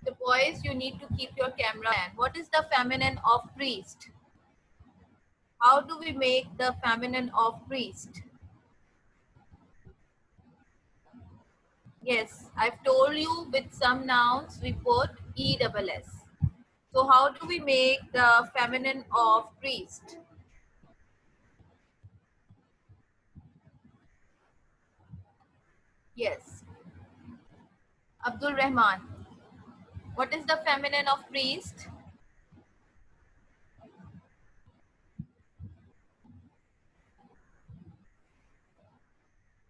The boys, you need to keep your camera on. What is the feminine of priest? How do we make the feminine of priest? Yes, I've told you with some nouns we put ESS. So how do we make the feminine of priest? Yes. Abdul Rahman. What is the feminine of priest?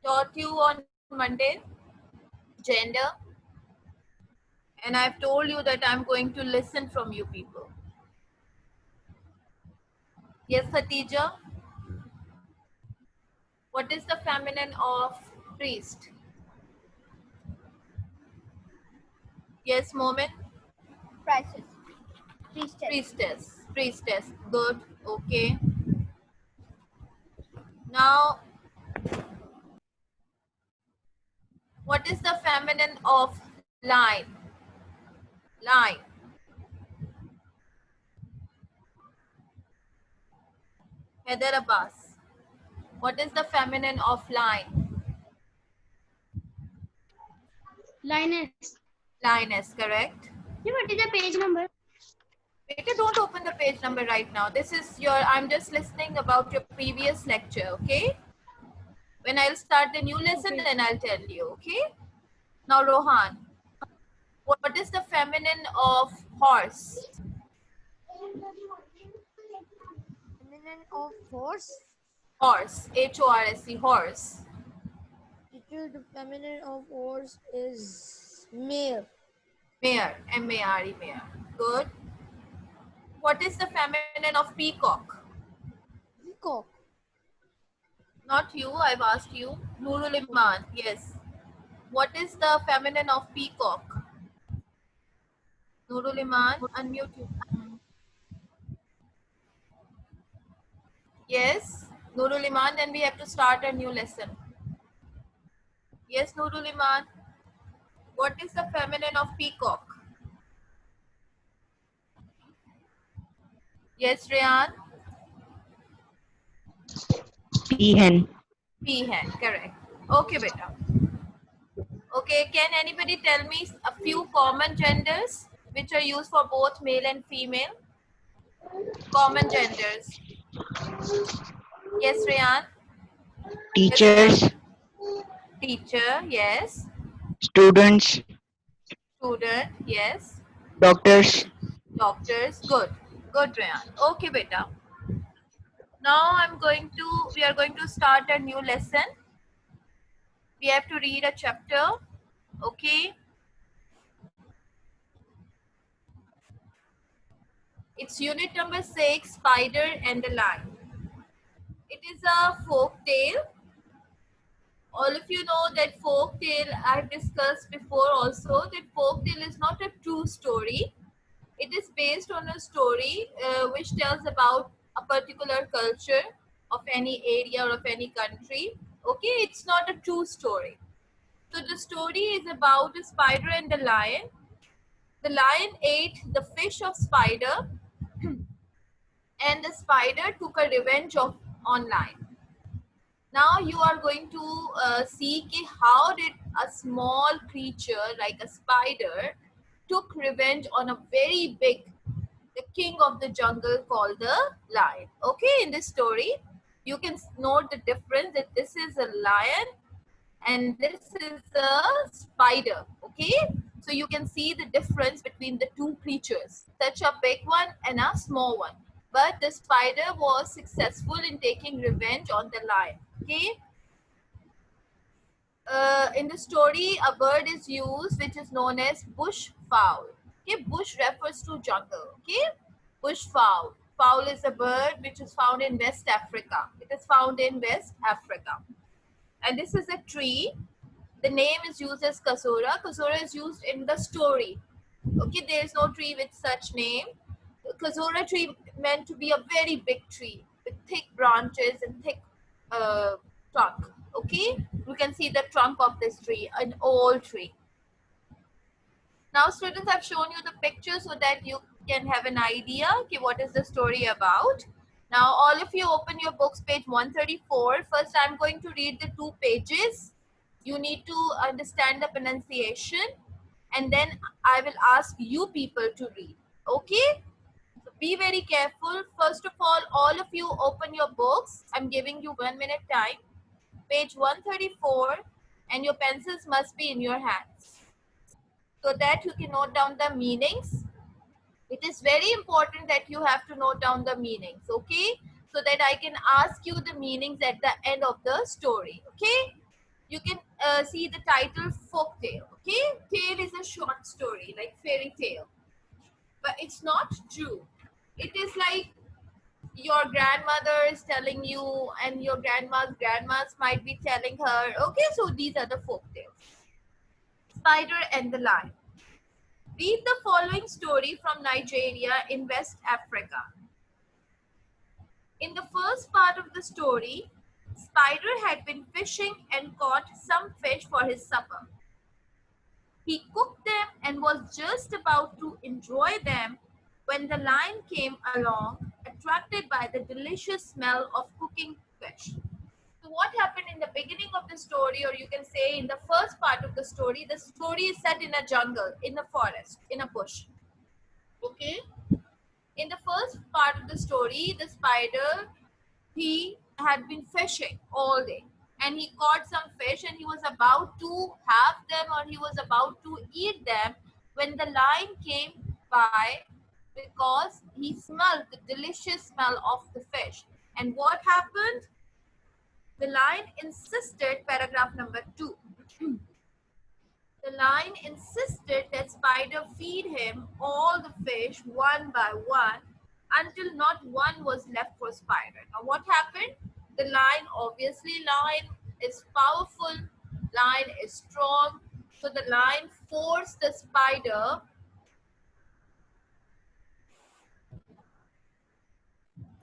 Taught you on Monday. Gender. And I've told you that I'm going to listen from you people. Yes, Khatija. What is the feminine of priest? Yes, Moment. Priestess. Priestess. Priestess. Priestess. Good. Okay. Now, what is the feminine of line? Line. Heather Abbas. What is the feminine of line? Lioness. Lioness, correct? What is the page number? Beta, don't open the page number right now. This is your, I'm just listening about your previous lecture, okay? When I'll start the new lesson, Okay. then I'll tell you, okay? Now, Rohan, what is the feminine of horse? Feminine of horse. Horse, H-O-R-S-E, horse. Teacher, the feminine of horse is mare. Mare, M-A-R-E, mare. Good. What is the feminine of peacock? Peacock. Not you, I've asked you. Nurul Iman, yes. What is the feminine of peacock? Nurul Iman, unmute you. Yes, Nurul Iman, then we have to start a new lesson. Yes, Nurul Iman. What is the feminine of peacock? Yes, Rayan. Peahen. Peahen, correct. Okay, beta. Okay, can anybody tell me a few common genders which are used for both male and female? Common genders. Yes, Rayan. Teachers, Teacher, yes. students, Student, yes. doctors. Doctors, good. Good, Rayan. Okay, beta. Now we are going to start a new lesson. We have to read a chapter. Okay. It's unit number 6, Spider and the Lion. It is a folk tale. All of you know that folk tale I've discussed before also that folk tale is not a true story. It is based on a story which tells about a particular culture of any area or of any country. Okay, it's not a true story. So the story is about a spider and the lion. The lion ate the fish of spider and the spider took a revenge on lion. Now you are going to see how did a small creature like a spider took revenge on a very big, the king of the jungle called the lion. Okay, in this story, you can note the difference that this is a lion and this is a spider. Okay, so you can see the difference between the two creatures, such a big one and a small one. But the spider was successful in taking revenge on the lion. Okay, in the story, a bird is used which is known as bush fowl. Okay, bush refers to jungle. Okay, bush fowl. Fowl is a bird which is found in West Africa. It is found in West Africa. And this is a tree. The name is used as Kasura. Kasura is used in the story. Okay, there is no tree with such name. Kasura tree meant to be a very big tree with thick branches and thick trunk. Okay, you can see the trunk of this tree, an old tree. Now students, I've shown you the picture so that you can have an idea okay, what is the story about. Now all of you open your books, page 134. First I'm going to read the 2 pages. You need to understand the pronunciation and then I will ask you people to read. Okay? So be very careful. First of all of you open your books. I'm giving you 1 minute time. Page 134 and your pencils must be in your hands so that you can note down the meanings. It is very important that you have to note down the meanings, okay? So that I can ask you the meanings at the end of the story, okay? You can see the title folk tale, okay? Tale is a short story like fairy tale, but it's not true. It is like your grandmother is telling you and your grandmas might be telling her, okay? So these are the folk tales. Spider and the Lion. Read the following story from Nigeria in West Africa. In the first part of the story, Spider had been fishing and caught some fish for his supper. He cooked them and was just about to enjoy them when the lion came along, attracted by the delicious smell of cooking fish. So what happened in the beginning of the story, or you can say in the first part of the story is set in a jungle, in a forest, in a bush. Okay? In the first part of the story, the spider, he had been fishing all day and he caught some fish and he was about to have them or he was about to eat them when the lion came by because he smelled the delicious smell of the fish. And what happened? The lion insisted, paragraph number 2. The lion insisted that Spider feed him all the fish one by one until not one was left for Spider. Now what happened? The lion, obviously lion is powerful, lion is strong. So the lion forced the spider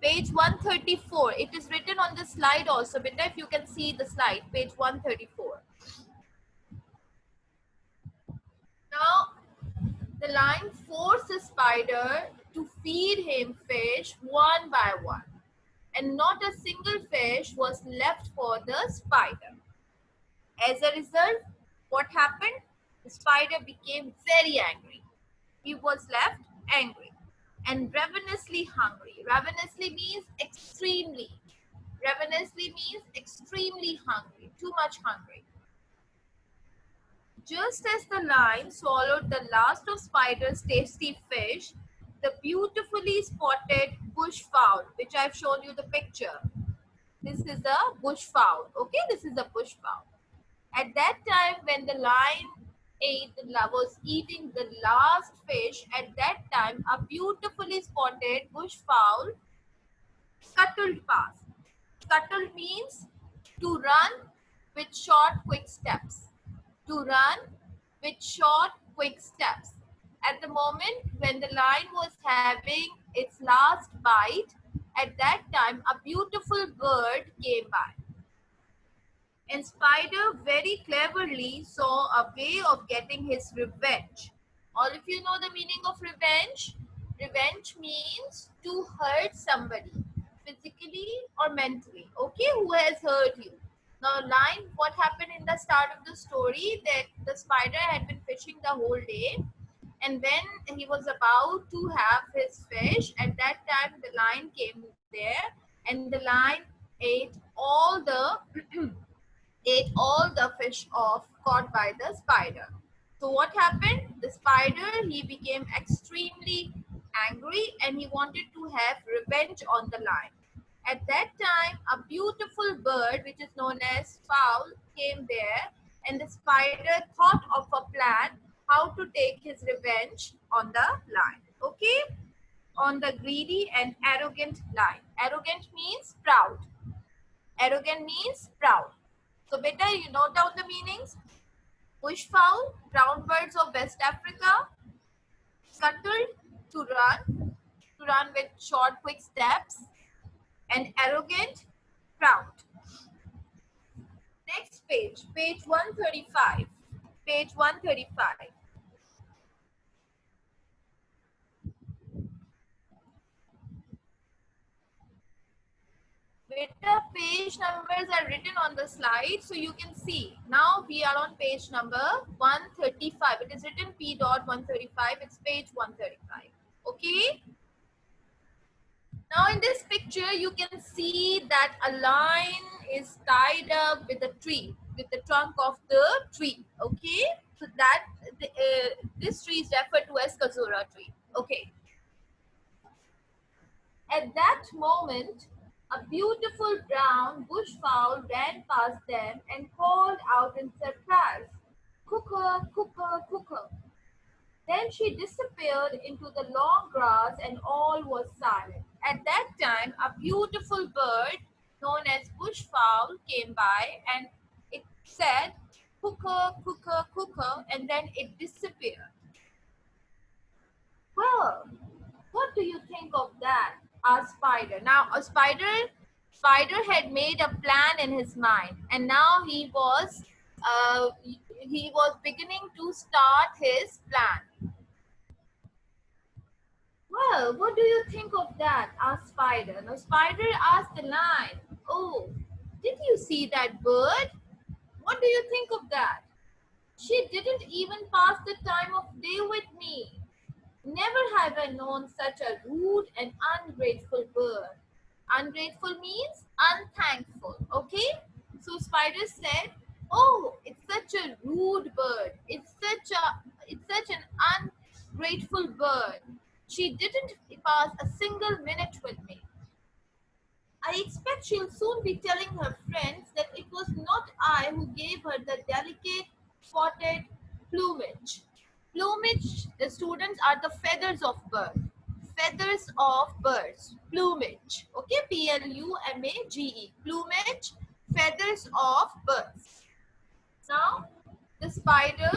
page 134. It is written on the slide also, Beta, if you can see the slide, page 134. Now, the lion forced the spider to feed him fish one by one, and not a single fish was left for the spider. As a result, what happened? The spider became very angry. He was left angry and ravenously hungry. Ravenously means extremely. Ravenously means extremely hungry, too much hungry. Just as the lion swallowed the last of Spider's tasty fish, the beautifully spotted bush fowl, which I've shown you the picture. This is a bush fowl. Okay, this is a bush fowl. At that time, when the lion was eating the last fish, at that time, a beautifully spotted bush fowl scuttled past. Scuttle means to run with short, quick steps. To run with short, quick steps. At the moment when the lion was having its last bite, at that time a beautiful bird came by. And Spider very cleverly saw a way of getting his revenge. All of you know the meaning of revenge? Revenge means to hurt somebody, physically or mentally. Okay, who has hurt you? Now, lion, what happened in the start of the story that the spider had been fishing the whole day, and when he was about to have his fish, at that time the lion came there, and the lion ate all the fish off caught by the spider. So what happened? The spider, he became extremely angry and he wanted to have revenge on the lion. At that time, a beautiful bird, which is known as fowl, came there, and the spider thought of a plan how to take his revenge on the lion. Okay? On the greedy and arrogant lion. Arrogant means proud. Arrogant means proud. So, beta, you note down the meanings. Bush fowl, ground birds of West Africa. Scuttled, to run with short, quick steps. And arrogant, proud. Next page, page 135. Page 135. Later page numbers are written on the slide so you can see. Now we are on page number 135. It is written P dot 135. It's page 135. Okay. Now in this picture you can see that a line is tied up with a tree, with the trunk of the tree. Okay. So that this tree is referred to as Kazura tree. Okay. At that moment, a beautiful brown bushfowl ran past them and called out in surprise, "Cuckoo, cuckoo, cuckoo." Then she disappeared into the long grass and all was silent. At that time, a beautiful bird known as bushfowl came by and it said, "Cuckoo, cuckoo, cuckoo," and then it disappeared. Well, what do you think of that? Asked Spider. Now, Spider had made a plan in his mind, and now he was beginning to start his plan. Well, what do you think of that? Asked Spider. Now, Spider asked the lion, "Oh, did you see that bird? What do you think of that? She didn't even pass the time of day with me. Never have I known such a rude and ungrateful bird." Ungrateful means unthankful. Okay? So Spider said, "Oh, it's such a rude bird. It's such an ungrateful bird. She didn't pass a single minute with me. I expect she'll soon be telling her friends that it was not I who gave her the delicate spotted plumage." Plumage, the students, are the feathers of birds. Feathers of birds. Plumage. Okay, Plumage. Plumage, feathers of birds. Now, the spider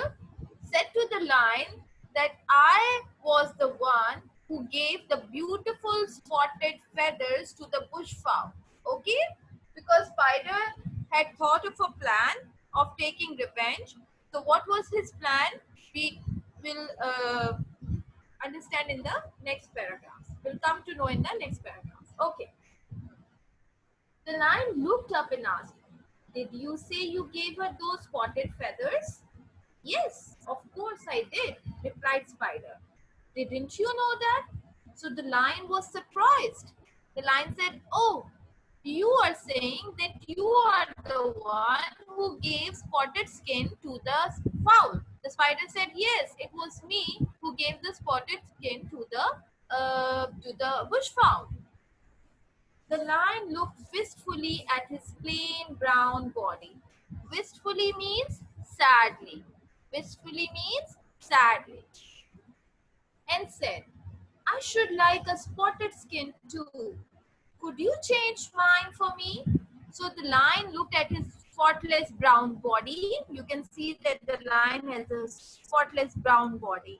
said to the lion that I was the one who gave the beautiful spotted feathers to the bushfowl. Okay? Because spider had thought of a plan of taking revenge. So what was his plan? We will understand in the next paragraph. We'll come to know in the next paragraph. Okay. The lion looked up and asked, "Did you say you gave her those spotted feathers?" "Yes, of course I did," replied Spider. "Didn't you know that?" So the lion was surprised. The lion said, "Oh, you are saying that you are the one who gave spotted skin to the fowl." The spider said, "Yes, it was me who gave the spotted skin to the bushfowl." The lion looked wistfully at his plain brown body. Wistfully means sadly. Wistfully means sadly. And said, "I should like a spotted skin too. Could you change mine for me?" So the lion looked at his spotless brown body. You can see that the lion has a spotless brown body.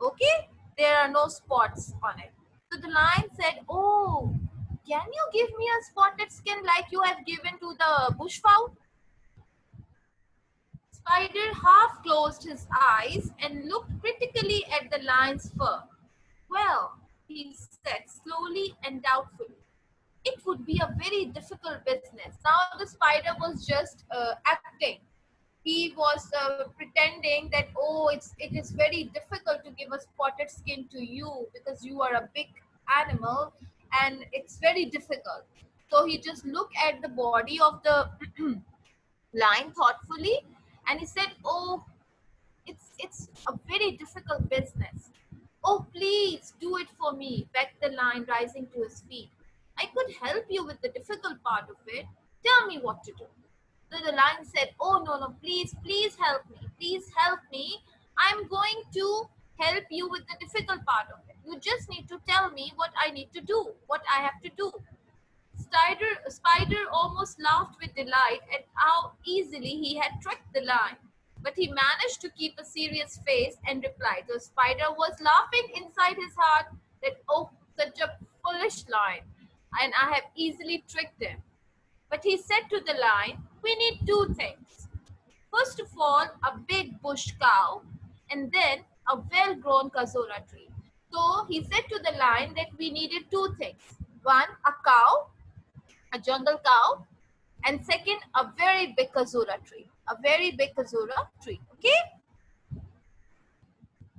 Okay? There are no spots on it. So the lion said, "Oh, can you give me a spotted skin like you have given to the bushfowl?" Spider half closed his eyes and looked critically at the lion's fur. "Well," he said slowly and doubtfully, "it would be a very difficult business." Now the spider was just acting. He was pretending that, "Oh, it is very difficult to give a spotted skin to you because you are a big animal and it's very difficult." So he just looked at the body of the lion thoughtfully and he said, "Oh, it's a very difficult business." "Oh, please do it for me," begged the lion, rising to his feet. "I could help you with the difficult part of it. Tell me what to do." So the lion said, "Oh, no, no, please, please help me. Please help me. I'm going to help you with the difficult part of it. You just need to tell me what I need to do, what I have to do." Spider almost laughed with delight at how easily he had tricked the lion. But he managed to keep a serious face and replied. The spider was laughing inside his heart that, "Oh, such a foolish lion, and I have easily tricked him." But he said to the lion, "We need two things. First of all, a big bush cow, and then a well-grown Kazora tree." So he said to the lion that we needed two things. One, a cow, a jungle cow, and second, a very big kazura tree. A very big kazura tree. Okay?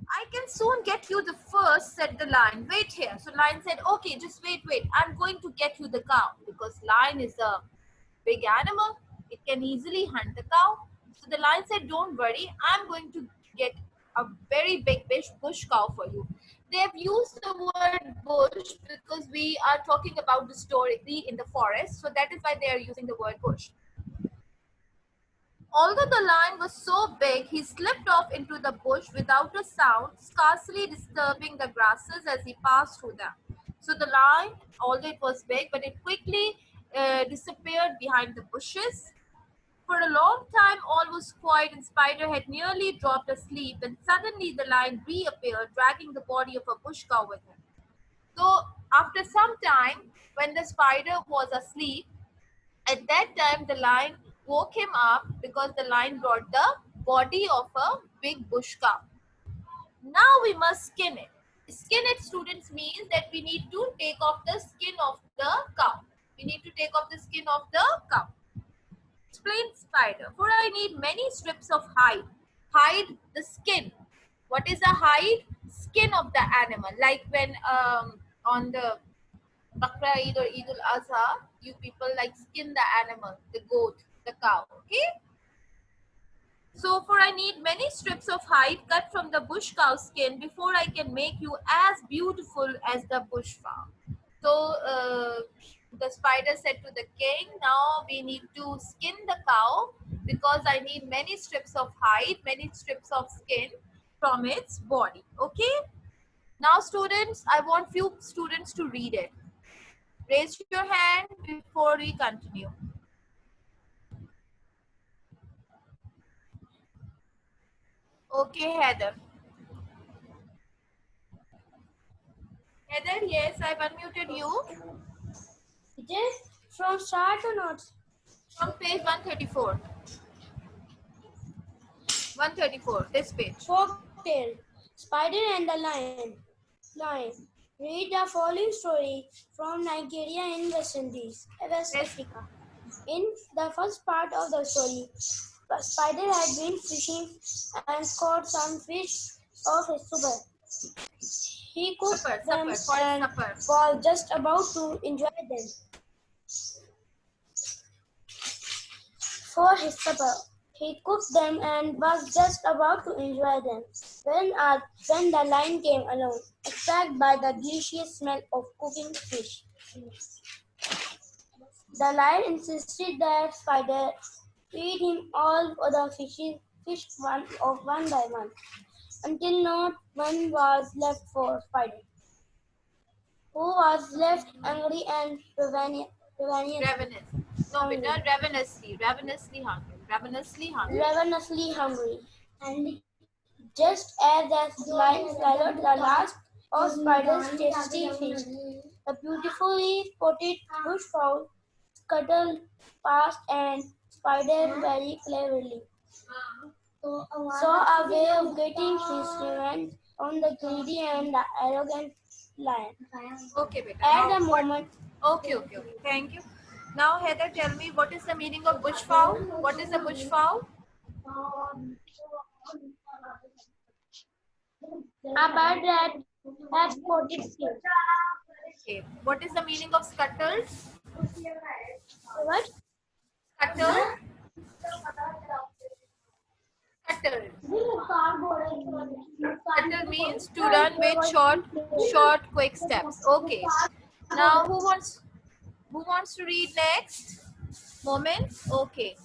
I can soon get you the first, said the lion. Wait here. So lion said, okay, just wait. I'm going to get you the cow because lion is a big animal. It can easily hunt the cow. So the lion said, don't worry. I'm going to get a very big bush cow for you. They have used the word bush because we are talking about the story in the forest. So that is why they are using the word bush. Although the lion was so big, he slipped off into the bush without a sound, scarcely disturbing the grasses as he passed through them. So the lion, although it was big, but it quickly disappeared behind the bushes. For a long time, all was quiet, and Spider had nearly dropped asleep when suddenly the lion reappeared, dragging the body of a bush cow with him. So, after some time, when the spider was asleep, at that time, the lion woke him up because the lion brought the body of a big bush cow. Now we must skin it. Skin it, students, means that we need to take off the skin of the cow. We need to take off the skin of the cow. Explained Spider. For I need many strips of hide. Hide, the skin. What is a hide? Skin of the animal. Like when on the Bakra Eid or Eid al Azha, you people like skin the animal, the goat, the cow. Okay. So for I need many strips of hide cut from the bush cow skin before I can make you as beautiful as the bush cow. So the spider said to the king, now we need to skin the cow because I need many strips of hide, many strips of skin from its body. Okay. Now students, I want few students to read it. Raise your hand before we continue. Okay, Heather. Heather, yes, I've unmuted you. Teacher, from start or not? From page 134. 134, this page. Folktale, Spider and the Lion. Lion. Read the following story from Nigeria in West Indies, West Yes. Africa. In the first part of the story, Spider had been fishing and caught some fish of his supper. He cooked them and was just about to enjoy them for his supper. He cooked them and was just about to enjoy them when the lion came along, attracted by the delicious smell of cooking fish. The lion insisted that Spider feed him all the fish one by one, until not one was left for Spider, who was left angry and ravenous. Ravenous. No, beta, ravenously hungry. Ravenously hungry. And just as the lion swallowed the last of Spider's tasty fish, the beautifully spotted bushfowl scuttled past and Spider very cleverly saw a way of getting his revenge on the greedy and the arrogant lion. Okay, beta. At the moment, Okay. Thank you. Now, Heather, tell me what is the meaning of bushfowl? What is a bushfowl? a bird that has spotted skin. Okay. What is the meaning of scuttled? What? Scuttled? Scuttled. Scuttle means to run with short, quick steps. Okay. Now, who wants to read next? Moment. Okay.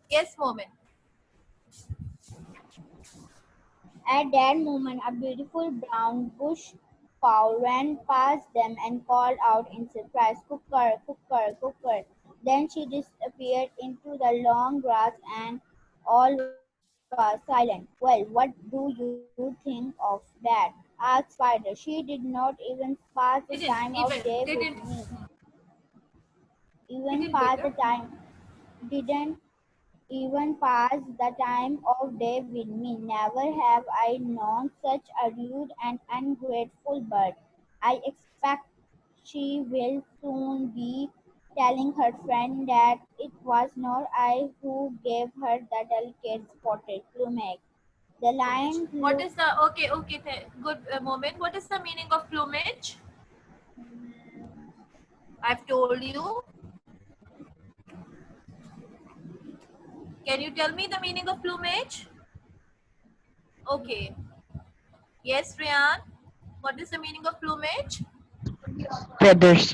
Yes, Moment. At that moment, a beautiful brown bush cow ran past them and called out in surprise, "Cooker, cooker, cooker." Then she disappeared into the long grass and all was silent. "Well, what do you think of that?" asked Spider. "She did not even pass the time of day with Didn't. me. Even Didn't, pass the beta. time. Didn't even pass the time of day with me. Never have I known such a rude and ungrateful bird. I expect she will soon be telling her friend that it was not I who gave her the delicate spotted plumage. The lion What looked is the good moment? What is the meaning of plumage? I've told you. Can you tell me the meaning of plumage? Okay. Yes, Rian. What is the meaning of plumage? feathers.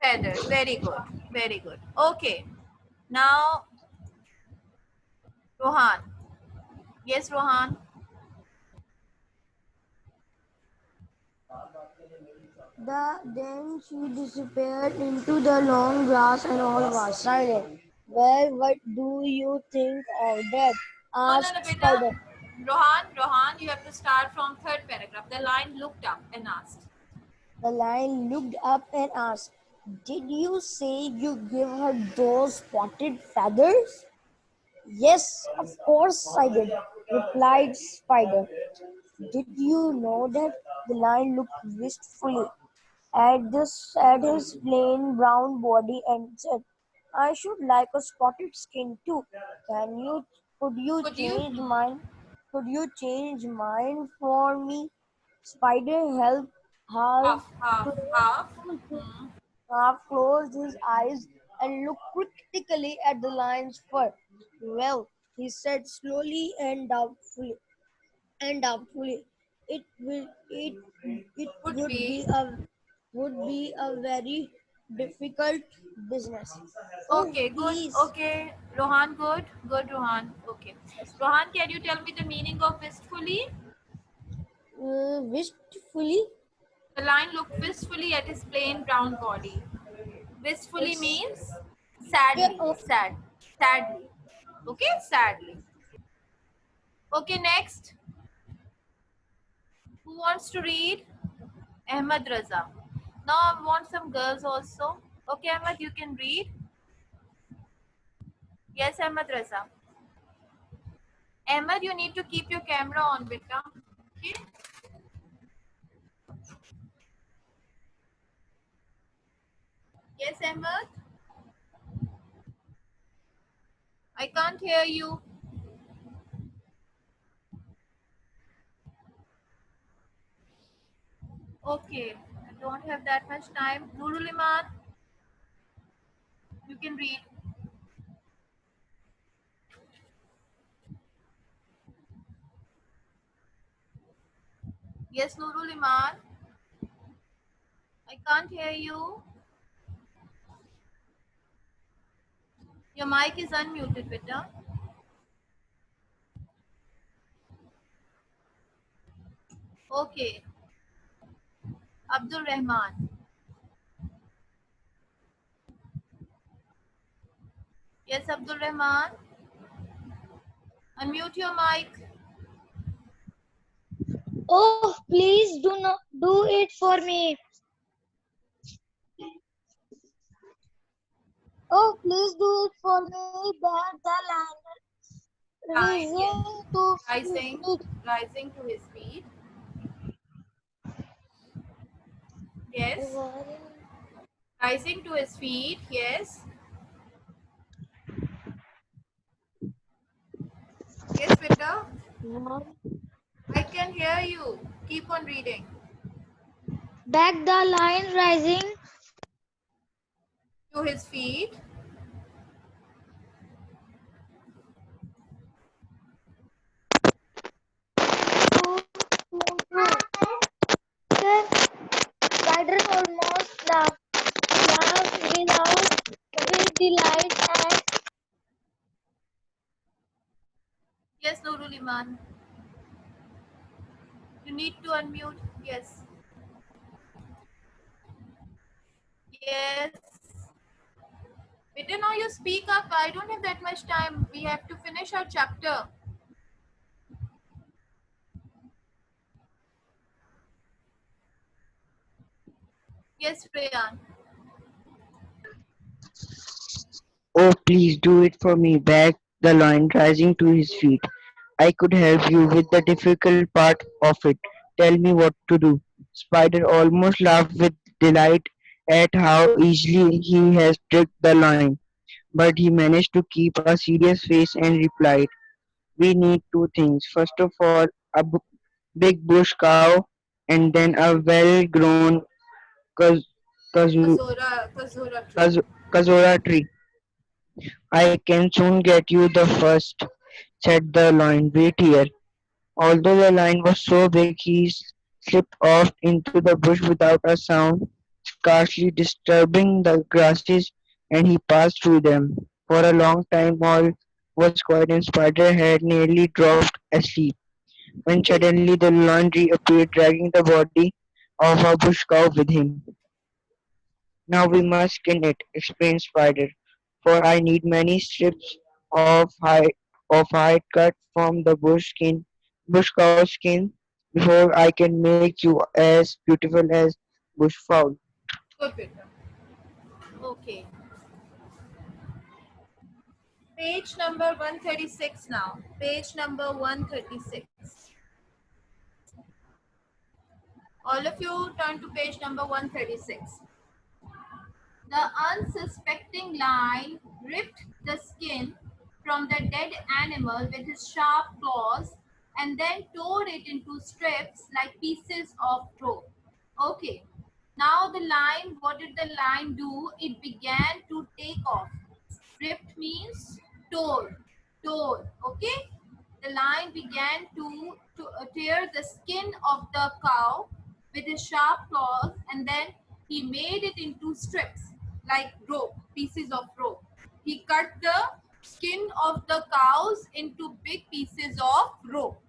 Feathers. Very good. Very good. Okay. Now, Rohan. Yes, Rohan. Then she disappeared into the long grass and all was silent. Well, what do you think of that? No, no, no, Asked beta. Spider. Rohan, you have to start from third paragraph. The lion looked up and asked. The lion looked up and asked, "Did you say you give her those spotted feathers?" "Yes, of course I did," replied Spider. "Did you know that?" The lion looked wistfully at his plain brown body and said, "I should like a spotted skin too. Can you could you Could you? change mine? Could you change mine for me?" Spider helped half Half, half, half. Hmm. half closed his eyes and looked critically at the lion's fur. "Well," he said slowly and doubtfully, it Would be. would be a very difficult business. Oh, Okay, good. please, Okay, Rohan, good. Good, Rohan. Okay. Rohan, can you tell me the meaning of wistfully? wistfully. The lion looked wistfully at his plain brown body. Wistfully It's means yeah, sadly, sadly. Okay, sadly. Okay, next. Who wants to read? Ahmad Raza. Now I want some girls also. Okay, Ahmad, you can read. Yes, Ahmad Raza. Ahmad, you need to keep your camera on, beta. Okay. Yes, Ahmad. I can't hear you. Okay, I don't have that much time. Nurul Iman, you can read. Yes, Nurul Iman, I can't hear you. Your mic is unmuted, beta. Okay, Abdul Rahman. Yes, Abdul Rahman, unmute your mic. oh, please do not do it for me. Oh, please do it for me. That the lion Yes, reason to rising, feet. rising to his feet. Yes, rising to his feet. Yes, yes, beta. I can hear you. Keep on reading. Back the lion rising To his feet. to Spider almost laughed with delight and Yes, Nurul Iman. You need to unmute. Yes. Yes. Better now you speak up. I don't have that much time. We have to finish our chapter. Yes, Rayan. Oh, please do it for me. Back the lion, rising to his feet. I could help you with the difficult part of it. Tell me what to do. Spider almost laughed with delight at how easily he has tricked the lion, but he managed to keep a serious face and replied, "We need two things. First of all, a big bush cow, and then a well grown kaz- kazu- Kazora tree. kaz- kazora tree. I can soon get you the first," said the lion. "Wait here." Although the lion was so big, he slipped off into the bush without a sound, scarcely disturbing the grasses, and he passed through them. For a long time all was quiet, and Spider had nearly dropped asleep, when Okay. suddenly the lion reappeared, dragging the body of a bush cow with him. "Now we must skin it," explained Spider, "for I need many strips of hide cut from the bush cow skin, before I can make you as beautiful as bush fowl." Good, Peter. Okay. Page number 136 now. Page number 136. All of you turn to page number 136. The unsuspecting lion ripped the skin from the dead animal with his sharp claws and then tore it into strips like pieces of rope. Okay. Now the lion, what did the lion do? It began to take off. Ripped means tore, tore. Okay. The lion began to tear the skin of the cow with his sharp claws, and then he made it into strips like rope, pieces of rope. He cut the skin of the cows into big pieces of rope.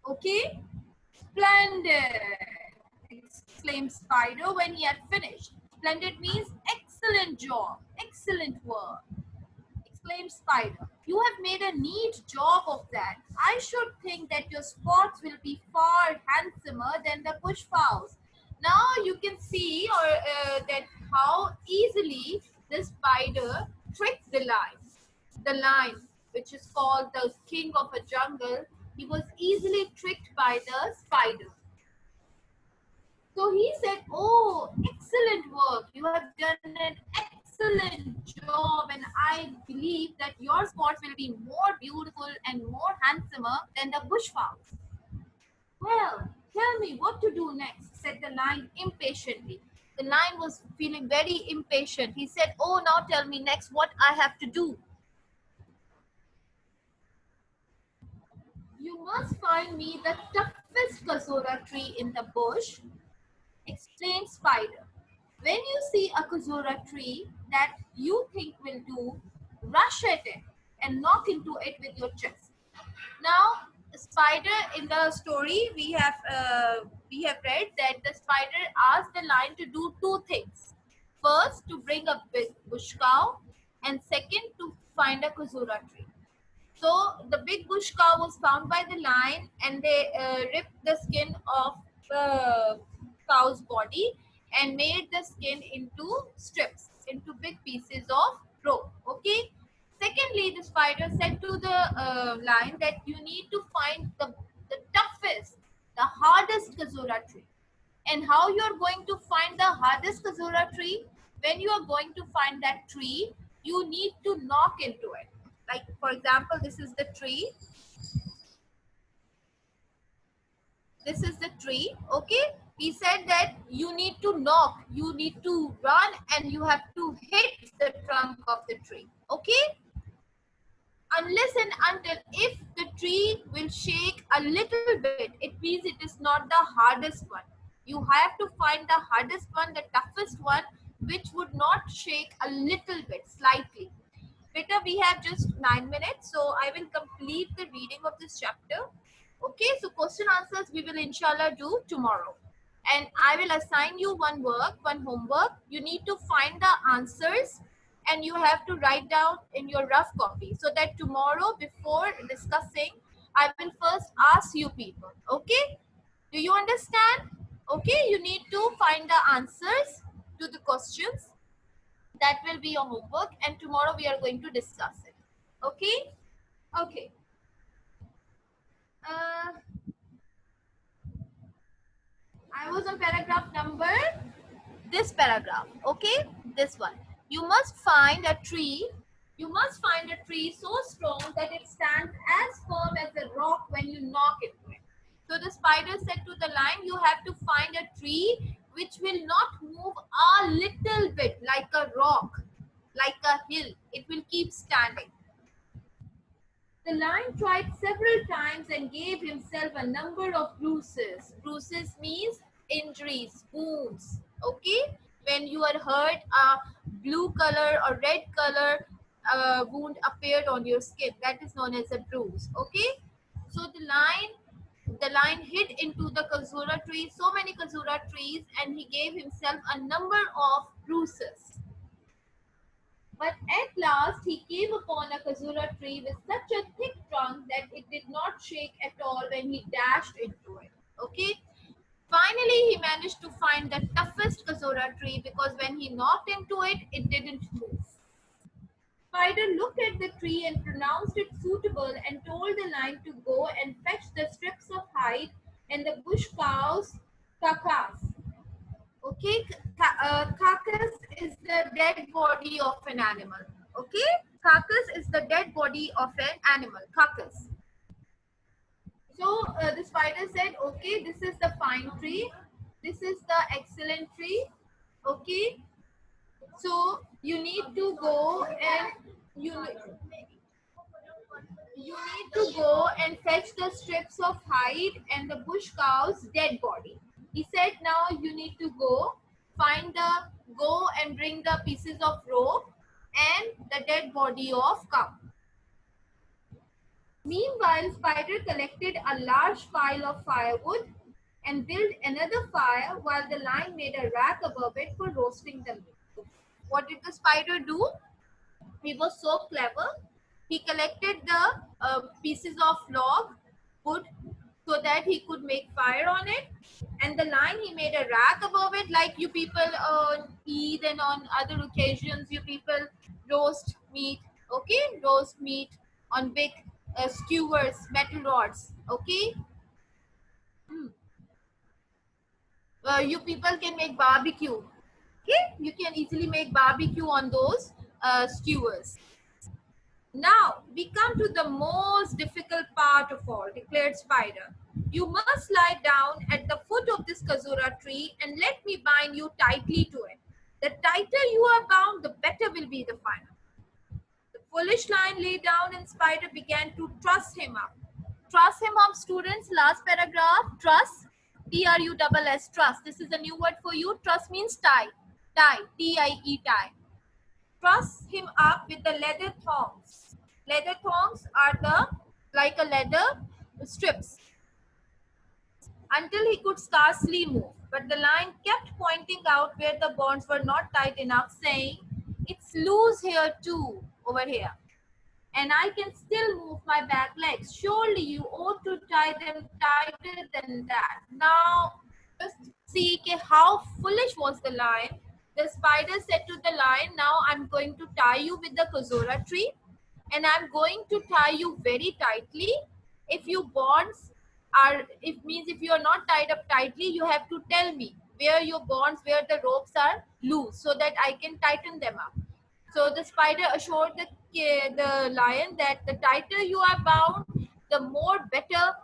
Okay? Splendid! Exclaimed Spider when he had finished. Splendid means excellent job, excellent work, exclaimed Spider. "You have made a neat job of that. I should think that your spots will be far handsomer than the bush fowls." Now you can see that how easily the spider tricked the lion. The lion, which is called the king of a jungle, he was easily tricked by the spider. So he said, "Oh, excellent work. You have done an excellent job, and I believe that your spots will be more beautiful and more handsomer than the bush fowls." "Well, tell me what to do next," said the lion impatiently. The lion was feeling very impatient. He said, "Oh, now tell me next what I have to do." "You must find me the toughest kazora tree in the bush," explained Spider. "When you see a kazora tree that you think will do, rush at it and knock into it with your chest." Now, spider in the story we have read that the spider asked the lion to do two things. First, to bring a big bush cow, and second, to find a kazura tree. So the big bush cow was found by the lion, and they ripped the skin of the cow's body and made the skin into strips, into big pieces of rope. Okay. Secondly, the spider said to the lion that you need to find the toughest, the hardest kazura tree. And how you are going to find the hardest kazura tree? When you are going to find that tree, you need to knock into it. Like, for example, this is the tree. This is the tree. Okay. He said that you need to knock, you need to run, and you have to hit the trunk of the tree. Okay. Unless and until if the tree will shake a little bit, it means it is not the hardest one. You have to find the hardest one, the toughest one, which would not shake a little bit, slightly. Better, we have just 9 minutes, so I will complete the reading of this chapter. Okay, so question answers we will inshallah do tomorrow. And I will assign you one work, one homework. You need to find the answers and you have to write down in your rough copy, so that tomorrow before discussing, I will first ask you people. Okay? Do you understand? Okay, you need to find the answers to the questions. That will be your homework, and tomorrow we are going to discuss it. Okay? Okay. I was on paragraph number this paragraph, okay? This one. You must find a tree. You must find a tree so strong that it stands as firm as a rock when you knock into it. So the spider said to the lion, you have to find a tree which will not move a little bit, like a rock, like a hill. It will keep standing. The lion tried several times and gave himself a number of bruises. Bruises means injuries, wounds. Okay? When you are hurt, a blue color or red color wound appeared on your skin. That is known as a bruise. Okay? So the lion hid into the khazura tree, so many khazura trees, and he gave himself a number of bruises. But at last he came upon a khazura tree with such a thick trunk that it did not shake at all when he dashed into it. Okay. Finally, he managed to find the toughest khazura tree because when he knocked into it, it didn't move. Spider looked at the tree and pronounced it suitable and told the lion to go and fetch the strips of hide and the bush cow's carcass. Okay, carcass is the dead body of an animal. Okay, carcass is the dead body of an animal. Carcass. So the spider said, okay, this is the fine tree. This is the excellent tree. Okay, so you need to go and you need to go and fetch the strips of hide and the bush cow's dead body. He said, now you need to go and bring the pieces of rope and the dead body of cow. Meanwhile, Spider collected a large pile of firewood and built another fire while the lion made a rack above it for roasting the meat. What did the spider do? He was so clever. He collected the pieces of log wood so that he could make fire on it. And the lion, he made a rack above it, like you people on Eid and on other occasions, you people roast meat, okay? Roast meat on big skewers, metal rods, okay? You people can make barbecue, okay? You can easily make barbecue on those skewers. Now, we come to the most difficult part of all, declared Spider. You must lie down at the foot of this khazura tree and let me bind you tightly to it. The tighter you are bound, the better will be the fire. The foolish lion lay down and Spider began to truss him up. Truss him up, students. Last paragraph, truss. Truss, truss. This is a new word for you. Truss means tie. Tie, T-I-E, tie. Truss him up with the leather thongs. Leather thongs are like a leather strips until he could scarcely move. But the lion kept pointing out where the bonds were not tight enough, saying, it's loose here too, over here. And I can still move my back legs. Surely you ought to tie them tighter than that. Now, just see how foolish was the lion. The spider said to the lion, now I'm going to tie you with the khazura tree and I'm going to tie you very tightly. If you bonds are, if you are not tied up tightly, you have to tell me where your bonds, where the ropes are loose so that I can tighten them up. So the spider assured the lion that the tighter you are bound, the more better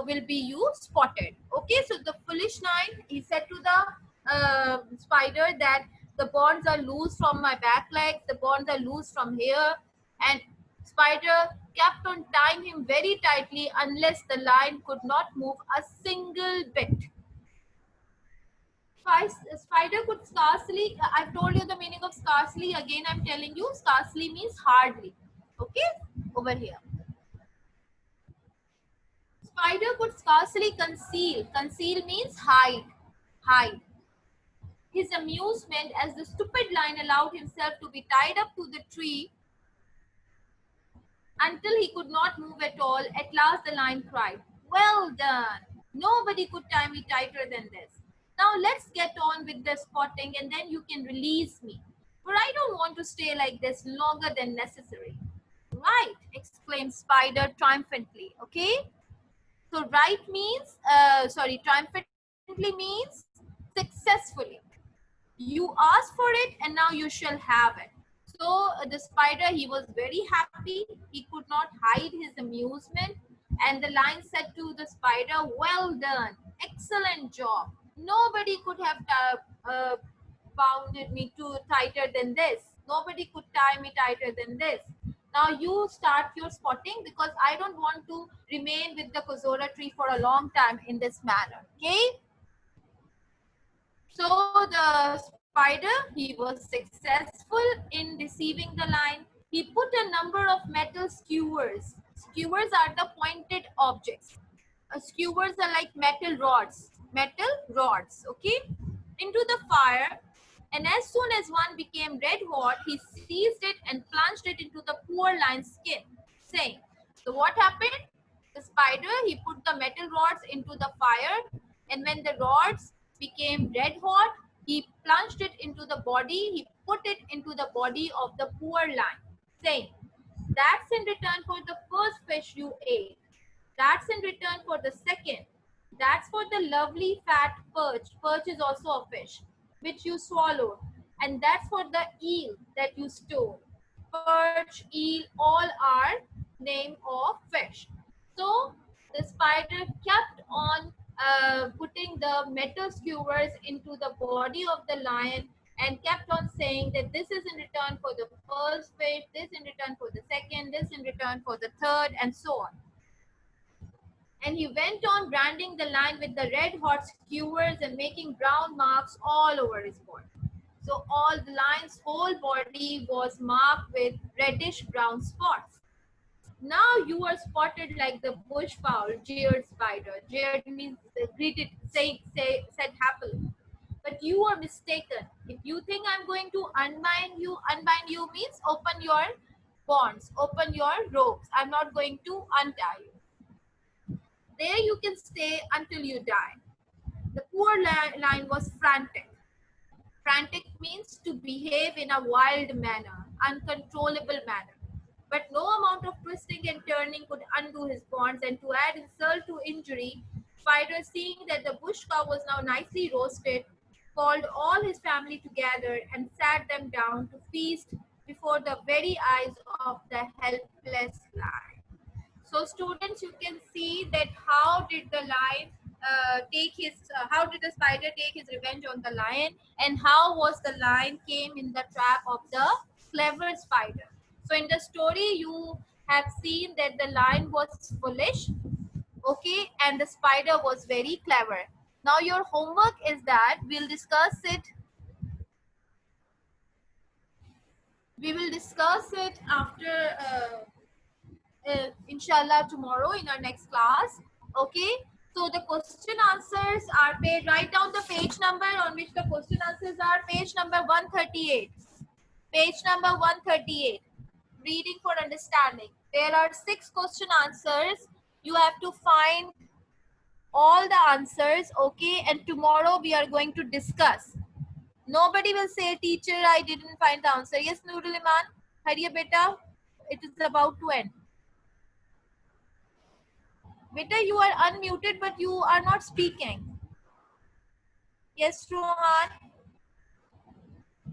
will be you spotted. Okay, so the foolish lion, he said to the spider that the bonds are loose from my back legs, the bonds are loose from here, and spider kept on tying him very tightly unless the lion could not move a single bit. Spider could scarcely, I've told you the meaning of scarcely, again I'm telling you, scarcely means hardly. Okay, over here. Spider could scarcely conceal. Conceal means hide. Hide his amusement as the stupid lion allowed himself to be tied up to the tree until he could not move at all. At last the lion cried, well done. Nobody could tie me tighter than this. Now let's get on with the spotting and then you can release me. For I don't want to stay like this longer than necessary. Right, exclaimed Spider triumphantly. Okay. So right means, triumphantly means successfully. You asked for it and now you shall have it. So the spider, he was very happy. He could not hide his amusement. And the lion said to the spider, well done, excellent job. Nobody could have bounded me to tighter than this. Nobody could tie me tighter than this. Now you start your spotting because I don't want to remain with the Kozora tree for a long time in this manner. Okay? So the spider, he was successful in deceiving the lion. He put a number of metal skewers. Skewers are the pointed objects. Skewers are like metal rods, okay, into the fire. And as soon as one became red hot, he seized it and plunged it into the poor lion's skin, saying, so what happened? The spider, he put the metal rods into the fire, and when the rods became red hot, he plunged it into the body, he put it into the body of the poor lion, saying, that's in return for the first fish you ate. That's in return for the second. That's for the lovely fat perch. Perch is also a fish, which you swallowed. And that's for the eel that you stole. Perch, eel, all are name of fish. So the spider kept on putting the metal skewers into the body of the lion and kept on saying that this is in return for the first fish, this in return for the second, this in return for the third, and so on. And he went on branding the lion with the red hot skewers and making brown marks all over his body. So all the lion's whole body was marked with reddish brown spots. Now you are spotted like the bush fowl, jeered spider. Jeered means greeted, said happily. But you are mistaken. If you think I'm going to unbind you means open your bonds, open your ropes. I'm not going to untie you. There you can stay until you die. The poor lion was frantic. Frantic means to behave in a wild manner, uncontrollable manner. But no amount of twisting and turning could undo his bonds, and to add insult to injury, Spider, seeing that the bush cow was now nicely roasted, called all his family together and sat them down to feast before the very eyes of the helpless lion. So students, you can see that how did the lion how did the spider take his revenge on the lion, and how was the lion came in the trap of the clever spider. So in the story, you have seen that the lion was foolish, okay, and the spider was very clever. Now your homework is that we'll discuss it. We will discuss it after. Inshallah tomorrow in our next class. Okay, so the question answers are paid. Write down the page number on which the question answers are. Page number 138. Page number 138. Reading for understanding. There are 6 question answers. You have to find all the answers. Okay, and tomorrow we are going to discuss. Nobody will say, teacher, I didn't find the answer. Yes, Nurul Iman, hurry beta, it is about to end. Beta, you are unmuted, but you are not speaking. Yes, Rohan.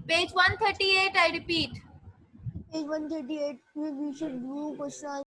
Page 138, I repeat. Page 138, we should do question